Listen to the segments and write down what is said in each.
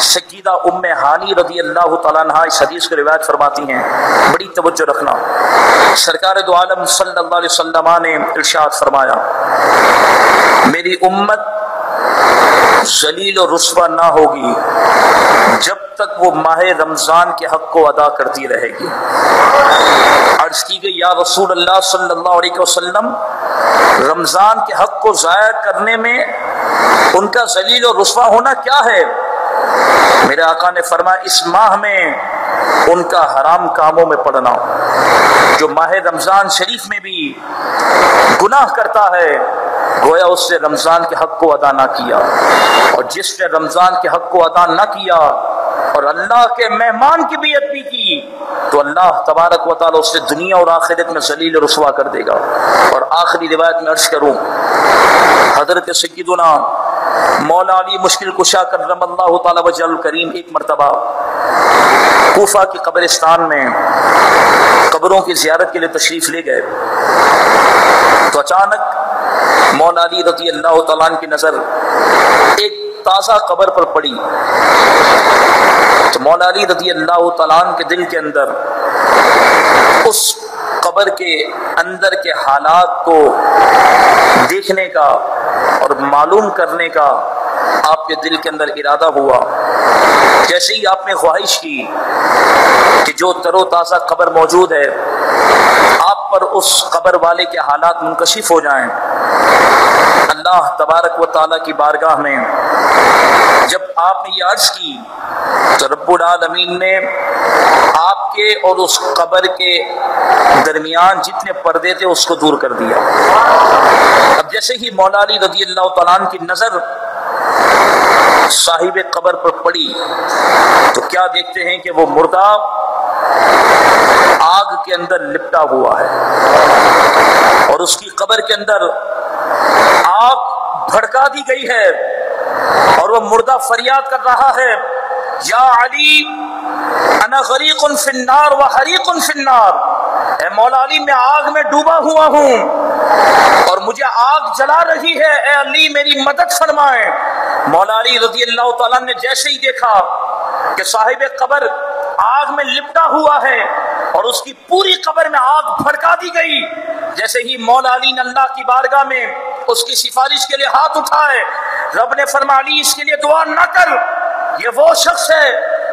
سیدہ ام ہانی رضی اللہ تعالیٰ عنہ اس حدیث کو روایت فرماتی ہیں، بڑی توجہ رکھنا۔ سرکار دو عالم صلی اللہ علیہ وسلم نے ارشاد فرمایا، میری امت ذلیل و رسوا نہ ہوگی جب تک وہ ماہ رمضان کے حق کو ادا کرتی رہے گی۔ عرض کی گئی، یا رسول اللہ صلی اللہ علیہ وسلم، رمضان کے حق کو ضائع کرنے میں ان کا ذلیل و رسوا ہونا کیا ہے؟ میرے آقا نے فرمایا، اس ماہ میں ان کا حرام کاموں میں پڑنا۔ جو ماہ رمضان شریف میں بھی گناہ کرتا ہے گویا اس نے رمضان کے حق کو ادا نہ کیا، اور جس نے رمضان کے حق کو ادا نہ کیا اور اللہ کے مہمان کی بیعت بھی کی تو اللہ تبارک و تعالیٰ اسے دنیا اور آخرت میں ذلیل و رسوا کر دے گا۔ اور آخری روایت میں عرض کروں، حضرت سیدنا مولا علی مشکل کشا کرم اللہ تعالیٰ وجہ الکریم ایک مرتبہ کوفہ کی قبرستان میں قبروں کی زیارت کے لیے تشریف لے گئے تو اچانک مولا علی رضی اللہ تعالیٰ عنہ کی نظر ایک تازہ قبر پر پڑی تو مولا علی رضی اللہ تعالیٰ عنہ کے دل کے اندر اس قبر کے اندر کے حالات کو دیکھنے کا اور معلوم کرنے کا آپ کے دل کے اندر ارادہ ہوا۔ جیسے ہی آپ نے خواہش کی کہ جو تر و تازہ قبر موجود ہے آپ پر اس قبر والے کے حالات منکشف ہو جائیں، اللہ تبارک و تعالیٰ کی بارگاہ میں جب آپ نے یہ عرض کی تو رب العالمین نے آپ کے اور اس قبر کے درمیان جتنے پردے تھے اس کو دور کر دیا۔ اب جیسے ہی مولا علی رضی اللہ تعالیٰ عنہ کی نظر صاحب قبر پر پڑی تو کیا دیکھتے ہیں کہ وہ مردہ آگ کے اندر لپٹا ہوا ہے اور اس کی قبر کے اندر آگ بھڑکا دی گئی ہے اور وہ مردہ فریاد کر رہا ہے، یا علی انا غریق فی النار و حریق فی النار، اے مولا علی میں آگ میں ڈوبا ہوا ہوں اور مجھے آگ جلا رہی ہے، اے علی میری مدد فرمائیں۔ مولا علی رضی اللہ تعالیٰ نے جیسے ہی دیکھا کہ صاحب قبر آگ میں لپٹا ہوا ہے اور اس کی پوری قبر میں آگ بھڑکا دی گئی، جیسے ہی مولا علی نے اللہ کی بارگاہ میں اس کی سفارش کے لیے ہاتھ اٹھائے، رب نے فرمایا، علی اس کے لیے دعا نہ کر، یہ وہ شخص ہے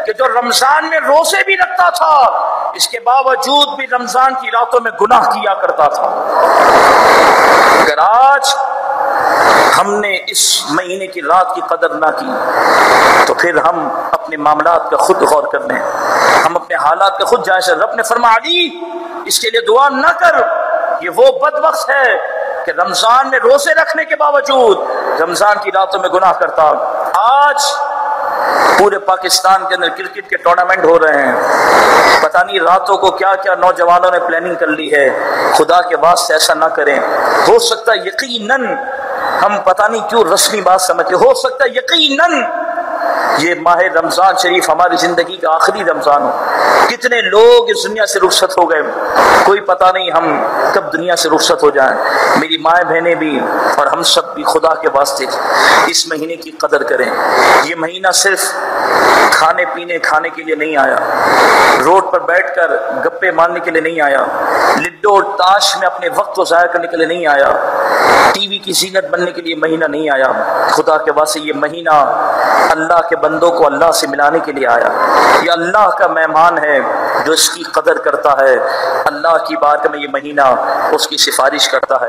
کہ جو رمضان میں روزے بھی رکھتا تھا اس کے باوجود بھی رمضان کی راتوں میں گناہ کیا کرتا تھا۔ اگر آج ہم نے اس مہینے کی رات کی قدر نہ کی تو پھر ہم اپنے معاملات کا خود غور کر لیں، ہم اپنے حالات کا خود جائزہ۔ رب نے فرمایا، علی اس کے لیے دعا نہ کر، یہ وہ بدبخت ہے کہ رمضان میں روزے رکھنے کے باوجود رمضان کی راتوں میں گناہ کرتا۔ آج پورے پاکستان کے اندر کرکٹ کے ٹورنامنٹ ہو رہے ہیں، پتہ نہیں راتوں کو کیا کیا نوجوانوں نے پلاننگ کر لی ہے، خدا کے واسطے ایسا نہ کریں۔ ہو سکتا ہے یقیناً، ہم پتہ نہیں کیوں رسمی بات سمجھتے، ہو سکتا ہے یقیناً یہ ماہ رمضان شریف ہماری زندگی کا آخری رمضان ہو۔ کتنے لوگ اس دنیا سے رخصت ہو گئے، کوئی پتہ نہیں ہم کب دنیا سے رخصت ہو جائیں۔ میری مائیں بہنیں بھی اور ہم سب بھی خدا کے واسطے اس مہینے کی قدر کریں۔ یہ مہینہ صرف کھانے پینے کھانے کے لیے نہیں آیا، روڈ پر بیٹھ کر گپے مارنے کے لیے نہیں آیا، لڈو اور تاش میں اپنے وقت کو ضائع کرنے کے لیے نہیں آیا، ٹی وی کی زینت بننے کے لیے مہینہ نہیں آیا۔ خدا کے واسطے یہ مہینہ اللہ کے بندوں کو اللہ سے ملانے کے لیے آیا۔ یہ اللہ کا مہمان ہے جو اس کی قدر کرتا ہے، اللہ کی بارگاہ میں یہ مہینہ اس کی سفارش کرتا ہے۔